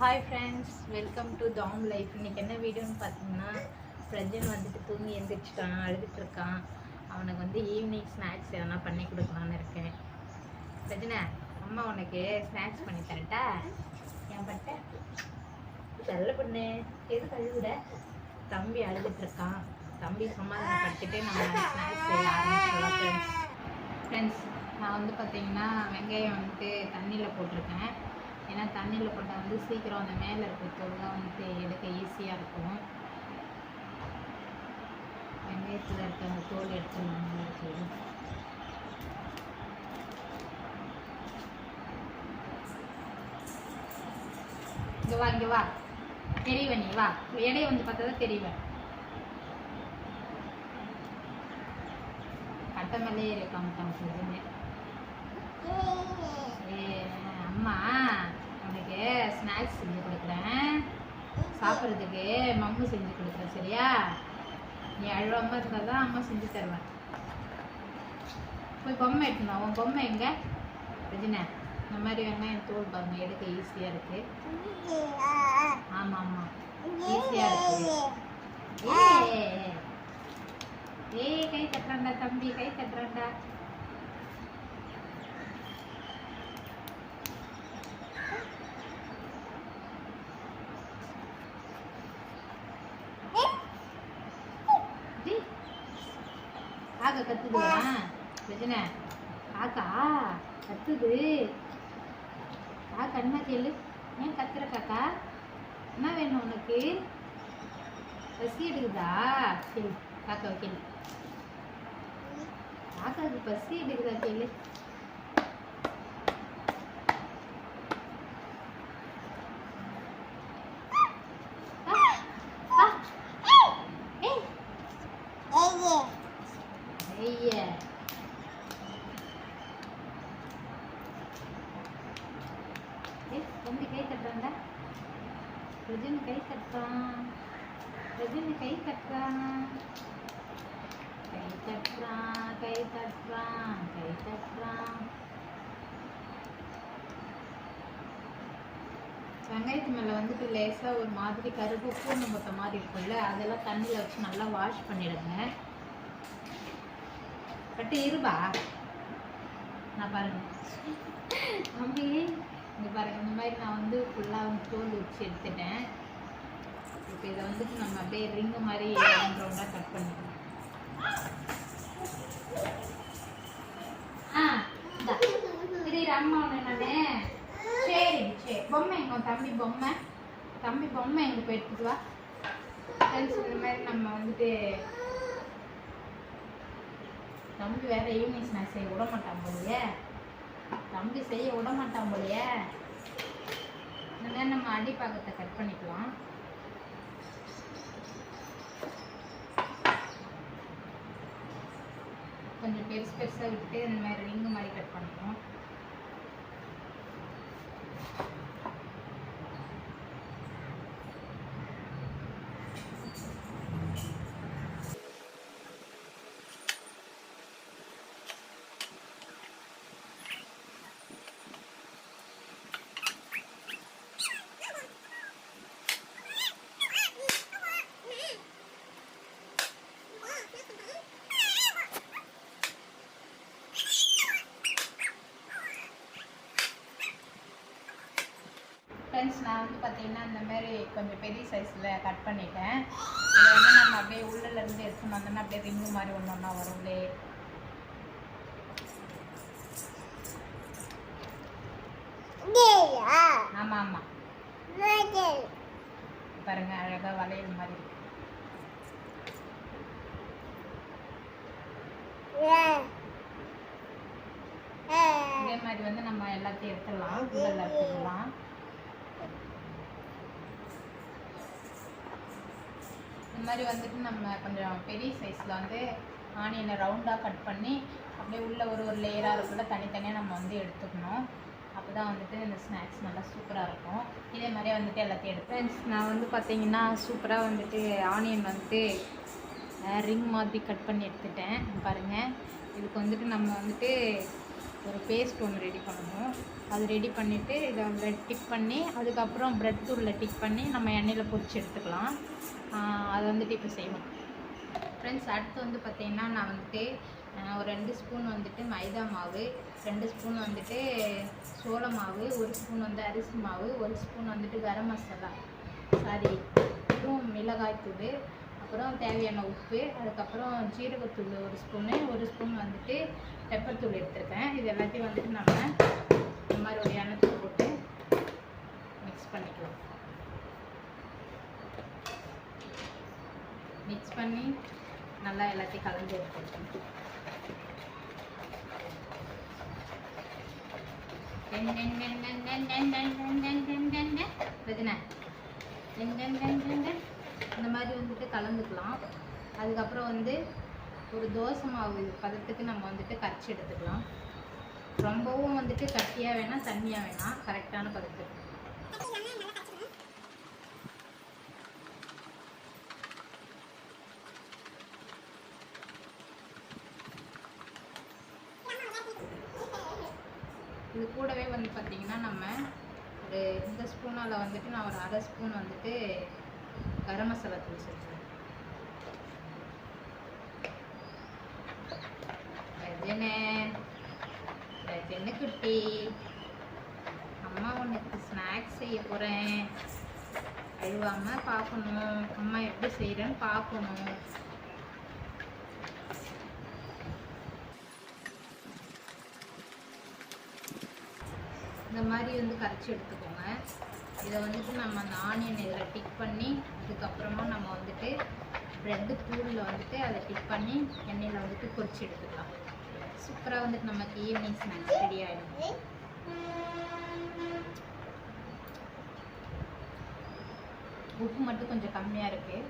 Hi friends, welcome to தாம் life. இன்றைக்கி என்ன வீடியோன்னு பார்த்தீங்கன்னா, பிரஜன் வந்துட்டு தூங்கி எழுந்திரிச்சிட்டான், அழுதுட்டுருக்கான். அவனுக்கு வந்து ஈவினிங் ஸ்நாக்ஸ் எதனா பண்ணி கொடுக்கலான்னு இருக்கேன். பிரஜனை, அம்மா உனக்கு ஸ்நாக்ஸ் பண்ணி தரட்டா? ஏன் பட்ட செல்ல பொண்ணு எது கழுவுட? தம்பி அழுதுட்டுருக்கான். தம்பி சமாதானப்படுத்திட்டு நம்ம ஸ்நாக்ஸ் செய்ய ஆரம்பிச்சிடலாம். ஃப்ரெண்ட்ஸ், நான் வந்து பார்த்தீங்கன்னா வெங்காயம் வந்துட்டு தண்ணியில் போட்டிருக்கேன். ஏன்னா தண்ணியில் போட்டால் வந்து சீக்கிரம் அந்த மேலே இருக்கிற தோல்லாம் வந்துட்டு எடுக்க ஈஸியாக இருக்கும். வெங்காயத்தில் இருக்க அந்த தோல் எடுத்துடலாம். இங்கே வா, இங்கே வா, தெரியவ நீ வா. எடையை வந்து பார்த்தா தான் தெரியவேன். கட்ட மேலே இருக்காமட்டான் சொல்லுங்க. அம்மா உனக்கு ஸ்நாக்ஸ் செஞ்சு கொடுக்குறேன், சாப்பிட்றதுக்கு மம்மு செஞ்சு கொடுக்குறேன், சரியா? நீ அழுவாமல் இருந்தால் தான் அம்மா செஞ்சு தருவேன். போய் பொம்மை எடுத்துனா. உன் பொம்மை எங்கே? ரஜினா, இந்த மாதிரி வெங்காயம் தோல் பாருங்க, எடுக்க ஈஸியாக இருக்குது. ஆமாம் ஆமாம், ஈஸியாக இருக்குது. கை தட்டுறாண்டா தம்பி, கை தட்டுறாண்டா. காக்கா கத்துதுயா ரஜினா, காக்கா கத்துது. காக்கா என்ன கேளு? ஏன் கத்துற காக்கா? என்ன வேணும் உனக்கு? பசி எடுக்குதா? கேளு காக்கா, கேளு. காக்காவுக்கு பசி எடுக்குதா கேளு. தம்பி கை தட்டுறாண்டா. ரஜினி கை தட்டுறான், ரஜினி கை தட்டுறான், கை தட்டுறான், கை தட்டுறான், கை தட்டுறான். வெங்காயத்து மேலே வந்துட்டு லேசாக ஒரு மாதிரி கருப்பு பூண்டு மொத்த மாதிரி இருக்கும்ல, அதெல்லாம் தண்ணியில் வச்சு நல்லா வாஷ் பண்ணிடுங்க. பட்டு இருபா நான் பாருங்க தம்பி, இங்கே பாருங்கள். இந்த மாதிரி நான் வந்து ஃபுல்லாக வந்து தோல் வச்சு எடுத்துட்டேன். இப்போ இதை வந்துட்டு நம்ம அப்படியே ரிங்கு மாதிரி ரவுண்டாக கட் பண்ணிக்கலாம். இது அம்மா ஒன்று நான். சரி சரி, பொம்மை எங்க? தம்பி பொம்மை, தம்பி பொம்மை எங்கே போய் எடுத்துட்டு வா. ஃப்ரெண்ட்ஸ், இந்த மாதிரி நம்ம வந்துட்டு தம்பி வேற ஈவினிங் ஸ்நாக்ஸ் செய்ய விட மாட்டான் போலையே. தம்பி செய்ய விட மாட்டான் போலையே. இந்த மாதிரி நம்ம அடிப்பாகத்தை கட் பண்ணிக்கலாம். கொஞ்சம் பெருசு பெருசாக விட்டு இந்த மாதிரி ரிங்கு மாதிரி கட் பண்ணிக்கலாம். ஃப்ரெண்ட்ஸ், நான் வந்து பார்த்தீங்கன்னா இந்த மாதிரி கொஞ்சம் பெரிய சைஸில் கட் பண்ணிட்டேன். இதை வந்து நம்ம அப்படியே உள்ளேருந்து எடுத்துன்னு வந்தோம்னா அப்படியே ரிங்கு மாதிரி ஒன்று ஒன்றா வரும்லே. ஆமாம் ஆமாம், பாருங்க அழகாக வளையல் மாதிரி இருக்கு. இதே மாதிரி வந்து நம்ம எல்லாத்தையும் எடுத்துடலாம், உள்ள எடுத்துக்கலாம். இந்த மாதிரி வந்துட்டு நம்ம கொஞ்சம் பெரிய சைஸில் வந்து ஆனியனை ரவுண்டாக கட் பண்ணி அப்படியே உள்ள ஒரு ஒரு லேயராக இருக்குள்ள தனித்தனியாக நம்ம வந்து எடுத்துக்கணும். அப்போ தான் வந்துட்டு இந்த ஸ்நாக்ஸ் நல்லா சூப்பராக இருக்கும். இதே மாதிரியே வந்துட்டு எல்லாத்தையும் எடுப்பேன். நான் வந்து பார்த்தீங்கன்னா சூப்பராக வந்துட்டு ஆனியன் வந்துட்டு ரிங் மாதிரி கட் பண்ணி எடுத்துட்டேன். பாருங்கள், இதுக்கு வந்துட்டு நம்ம வந்துட்டு ஒரு பேஸ்ட் ஒன்று ரெடி பண்ணணும். அது ரெடி பண்ணிவிட்டு இதை ப்ரெட் டிப் பண்ணி அதுக்கப்புறம் ப்ரெட் தூளில் டிப் பண்ணி நம்ம எண்ணெயில் பொரிச்சு எடுத்துக்கலாம். அதை வந்துட்டு இப்போ செய்வோம். ஃப்ரெண்ட்ஸ், அடுத்து வந்து பார்த்திங்கன்னா நான் வந்துட்டு ஒரு 2 ஸ்பூன் வந்துட்டு மைதா மாவு, 2 ஸ்பூன் வந்துட்டு சோள மாவு, 1 ஸ்பூன் வந்து அரிசி மாவு, 1 ஸ்பூன் வந்துட்டு கரம் மசாலா, அப்புறம் மிளகாய் தூள், அப்புறம் தேவையான உப்பு, அதுக்கப்புறம் ஜீரகத்தூள் 1 ஸ்பூனு, 1 ஸ்பூன் வந்துட்டு பெப்பர் தூள் எடுத்துருக்கேன். இது எல்லாத்தையும் வந்துட்டு நம்ம இந்த மாதிரி ஒரு எண்ணெய் போட்டு மிக்ஸ் பண்ணிக்கலாம். மிக்ஸ் பண்ணி நல்லா எல்லாத்தையும் கலந்து எடுத்துக்கலாம். இந்த மாதிரி வந்துட்டு கலந்துக்கலாம். அதுக்கப்புறம் வந்து ஒரு தோசை மாவு பதத்துக்கு நம்ம வந்துட்டு கரைச்சி எடுத்துக்கலாம். ரொம்பவும் வந்துட்டு கட்டியாக வேணாம், தண்ணியாக வேணாம், கரெக்டான பதத்துக்கு. இது கூடவே வந்து பார்த்திங்கன்னா நம்ம ஒரு இந்த ஸ்பூனால் வந்துட்டு நான் ஒரு 1/2 ஸ்பூன் வந்துட்டு கரம் மசாலா தூள் சேர்த்துக்கிறேன். ரஜனு குட்டி, அம்மா உனக்கு ஸ்நாக்ஸ் செய்ய போகிறேன், அழுவாமல் பார்க்கணும், அம்மா எப்படி செய்கிறேன்னு பார்க்கணும். இந்த மாதிரி வந்து கரைச்சி எடுத்துக்கோங்க. இதை வந்துட்டு நம்ம அந்த ஆனியன் இதில் டிக் பண்ணி அதுக்கப்புறமா நம்ம வந்துட்டு ப்ரெட்டு தூளில் வந்துட்டு அதை டிப் பண்ணி எண்ணெயில் வந்துட்டு பொரிச்சு எடுத்துக்கலாம். சூப்பராக வந்துட்டு நமக்கு ஈவினிங் ஸ்நாக்ஸ் ரெடி ஆகிடும். உப்பு மட்டும் கொஞ்சம் கம்மியாக இருக்குது.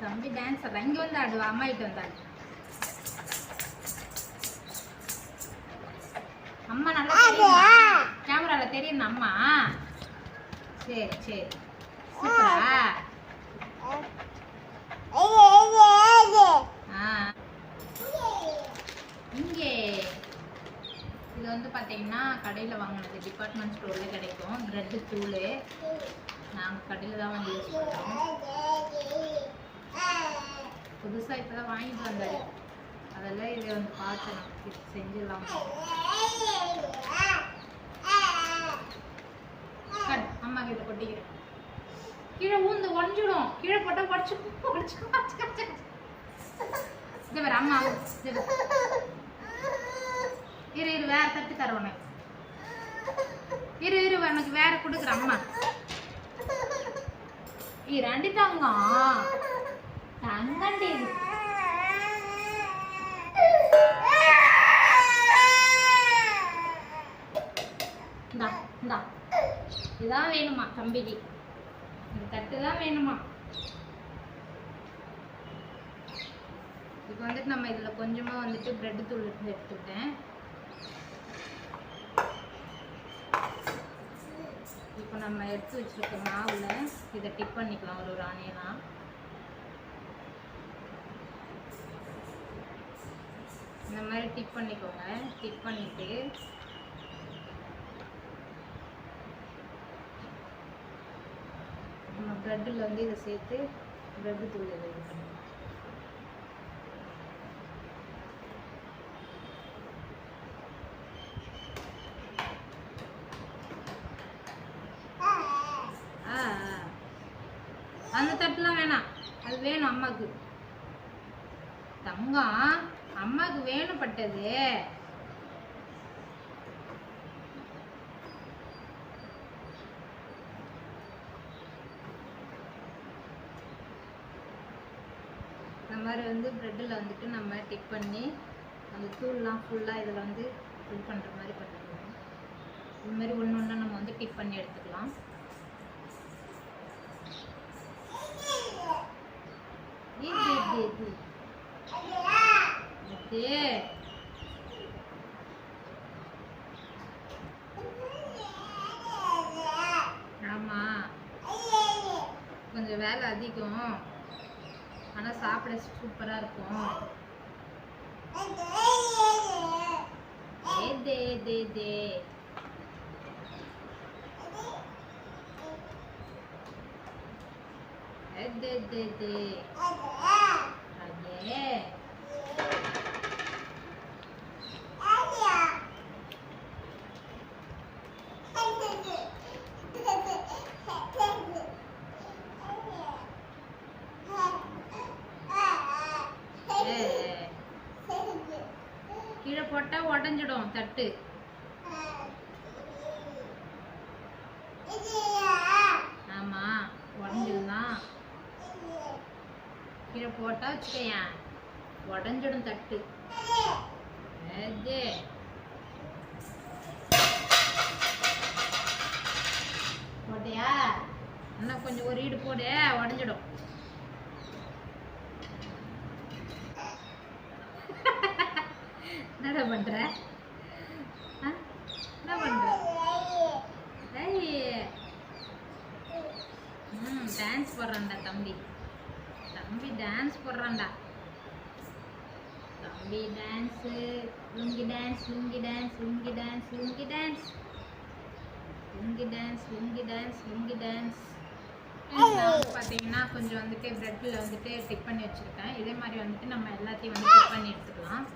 தம்பி டான்ஸ் ஆடுறா. இங்கே வந்து ஆடுவா, அம்மா கிட்ட வந்தாடு. அம்மா நல்லா கேமரால தெரியும் அம்மா. சரி சரி, சூப்பரா. இங்கே இது வந்து பார்த்தீங்கன்னா கடையில் வாங்கினது, டிபார்ட்மெண்ட் ஸ்டோரில் கிடைக்கும் ப்ரெட்டு தூள். நாங்கள் கடையில் தான் வாங்கி யூஸ் பண்ணுறோம். புதுசாக இப்போ தான் வாங்கிட்டு வந்தாரு. அதெல்லாம் இதை வந்து பார்த்தேன், செஞ்சிடலாம். அம்மா கிட்ட கொட்டிக்கிறேன். கீழே ஊந்து உடஞ்சிடும். கீழே போட்டால் உடச்சு இது வேறு அம்மா. இரு வேற தட்டு தருவனே. இரு உனக்கு வேற கொடுக்குற அம்மா. ரெண்டு தங்கம் தங்கண்டி. இதான் வேணுமா தம்பிக்கு? இந்த தட்டு தான் வேணுமா? இப்போ வந்துட்டு நம்ம இதில் கொஞ்சமாக வந்துட்டு ப்ரெட் தூள் எடுத்துக்கிட்டேன். இப்போ நம்ம எடுத்து வச்சுருக்க மாவில் இதை டிப் பண்ணிக்கலாம் ஒரு ஆனியனா. இந்த மாதிரி டிப் பண்ணிக்கோங்க. டிப் பண்ணிவிட்டு நம்ம ப்ரெட்டில் வந்து இதை சேர்த்து ப்ரெட்டு தூள் இதை இது பண்ணிக்கலாம். அந்த தட்டுலாம் வேணாம், அது வேணும் அம்மாவுக்கு. தங்கம் அம்மாவுக்கு வேணுப்பட்டது. இந்த மாதிரி வந்து ப்ரெட்டில் வந்துட்டு நம்ம டிப் பண்ணி அந்த தூள்லாம் ஃபுல்லாக இதில் வந்து இது பண்ணுற மாதிரி பண்ணிக்கணும். இது மாதிரி ஒன்று ஒன்றா நம்ம வந்து டிப் பண்ணி எடுத்துக்கலாம். அதிகம், ஆனால் சாப்பிட சூப்பராக இருக்கும். தே தே தே दे दे दे अरे கீழே போட்டா உடஞ்சிடும் தட்டு. ஆமா உடஞ்சிடும். கீழே போட்டா வச்சுக்கேன் உடஞ்சிடும் தட்டு. போட்டியா? இன்னும் கொஞ்சம் ஒரு ஈடு போடு, உடஞ்சிடும். என்னடா பண்ற? என்ன பண்ற? டான்ஸ் போடுறான்டா தம்பி. தம்பி டான்ஸ் போடுறான்டா. தம்பி dance, lungi dance, lungi dance, lungi dance, lungi dance, lungi dance, lungi dance, lungi dance. பார்த்தீங்கன்னா கொஞ்சம் வந்துட்டு ப்ரெட்டில் வந்துட்டு டிப் பண்ணி வச்சுருக்கேன். இதே மாதிரி வந்துட்டு நம்ம எல்லாத்தையும் வந்து டிப் பண்ணி எடுத்துக்கலாம்.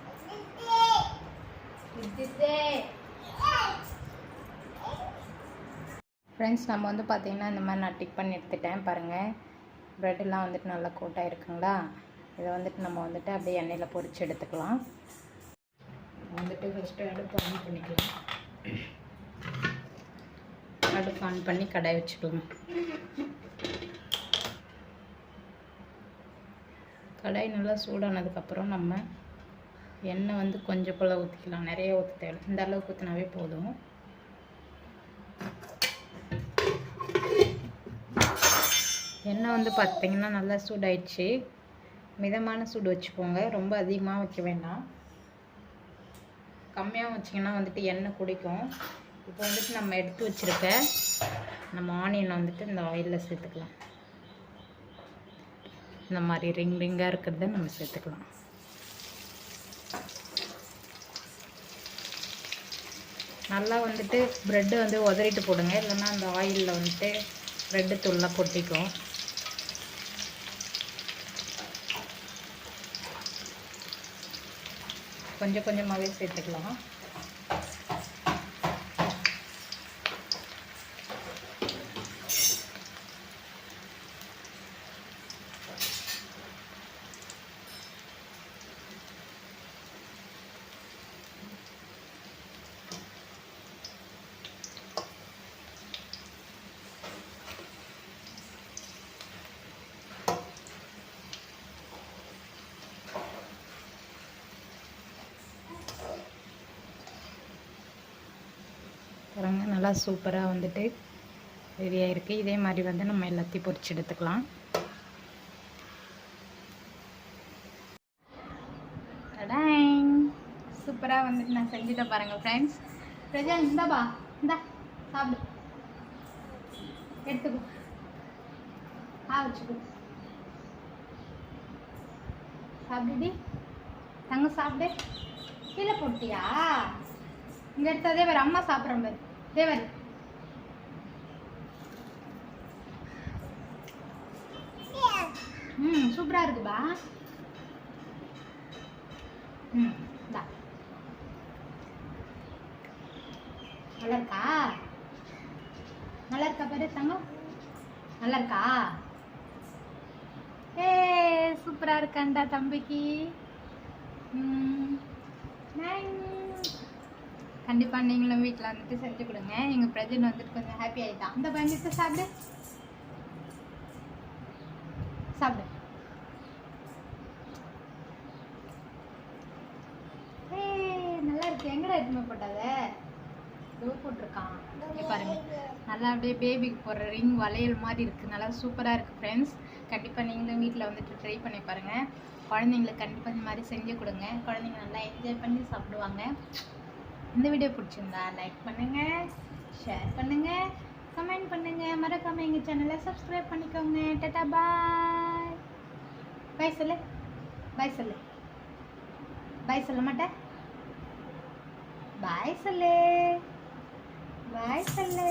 ஃப்ரெண்ட்ஸ், நம்ம வந்து பார்த்திங்கன்னா இந்த மாதிரி நான் டிப் பண்ணி எடுத்துட்டேன். பாருங்கள், ப்ரெட்டெல்லாம் வந்துட்டு நல்லா கோட்டாக இருக்குங்களா? இதை வந்துட்டு நம்ம வந்துட்டு அப்படியே எண்ணெயில் பொரித்து எடுத்துக்கலாம். வந்துட்டு ஃபஸ்ட்டு அடுப்பு ஆன் பண்ணிக்கலாம். அடுப்பு ஆன் பண்ணி கடாய் வச்சுக்கலாம். கடாய் நல்லா சூடானதுக்கப்புறம் நம்ம எண்ணெய் வந்து கொஞ்சம் போல் ஊற்றிக்கலாம். நிறைய ஊற்ற தேவை, இந்த அளவுக்கு ஊற்றினாவே போதும். எண்ணெய் வந்து பார்த்திங்கன்னா நல்லா சூடாயிடுச்சு. மிதமான சூடு வச்சுக்கோங்க, ரொம்ப அதிகமாக வைக்க வேண்டாம். கம்மியாக வச்சிங்கன்னா வந்துட்டு எண்ணெய் குடிக்கும். இப்போ வந்துட்டு நம்ம எடுத்து வச்சுருக்க நம்ம ஆனியனை வந்துட்டு இந்த ஆயிலில் சேர்த்துக்கலாம். இந்த மாதிரி ரிங் ரிங்காக இருக்கிறத நம்ம சேர்த்துக்கலாம். நல்லா வந்துட்டு ப்ரெட்டு வந்து உதறிட்டு போடுங்க, இல்லைன்னா அந்த ஆயிலில் வந்துட்டு ப்ரெட்டு தூள்லாம் கொட்டிக்கும். கொஞ்சம் கொஞ்சமாகவே சேர்த்துக்கலாம். பாருங்க, நல்லா சூப்பராக வந்துட்டு ரெடியாக இருக்குது. இதே மாதிரி வந்து நம்ம எல்லாத்தையும் பொரிச்சு எடுத்துக்கலாம். சூப்பராக வந்துட்டு நான் செஞ்சுட்டேன் பாருங்கள் ஃப்ரெண்ட்ஸ். பிரஜா இந்தாப்பா, இந்தா சாப்பிடு, எடுத்துக்கோ, வச்சுக்கோ, சாப்பிடுடி தங்க, சாப்பிடு. கீழே போட்டியா? இங்கே எடுத்தா தேவர், அம்மா சாப்பிட்றேன் பாரு தேவர். சூப்பராக இருக்குப்பா. இந்தா நல்லா இருக்கா? நல்லா இருக்கா பாரு தங்கம், நல்லா இருக்கா? சூப்பராக இருக்காண்டா தம்பிக்கு. கண்டிப்பாக நீங்களும் வீட்டில் வந்துட்டு செஞ்சு கொடுங்க. எங்கள் பிரஜன் வந்துட்டு கொஞ்சம் ஹாப்பி ஆகிட்டான். இந்த பயந்துட்டு சாப்பிடு, சாப்பிடு. நல்லா இருக்கு. எங்கடா எதுவுமே போட்டாத போட்டிருக்கான் பாருங்க. நல்லா அப்படியே பேபிக்கு போடுற ரிங் வளையல் மாதிரி இருக்குது. நல்லா சூப்பராக இருக்குது ஃப்ரெண்ட்ஸ். கண்டிப்பாக நீங்களும் வீட்டில் வந்துட்டு ட்ரை பண்ணி பாருங்கள். குழந்தைங்களுக்கு கண்டிப்பாக இந்த மாதிரி செஞ்சு கொடுங்க. குழந்தைங்க நல்லா என்ஜாய் பண்ணி சாப்பிடுவாங்க. இந்த வீடியோ பிடிச்சிருந்தா லைக் பண்ணுங்கள், ஷேர் பண்ணுங்கள், கமெண்ட் பண்ணுங்க, மறக்காம எங்கள் சேனலை சப்ஸ்கிரைப் பண்ணிக்கோங்க. டாடா பாய். பாய் சொல்லு, பாய் சொல்லு. பாய் சொல்ல மாட்டேன். பாய் சொல்லு, பாய் சொல்லு.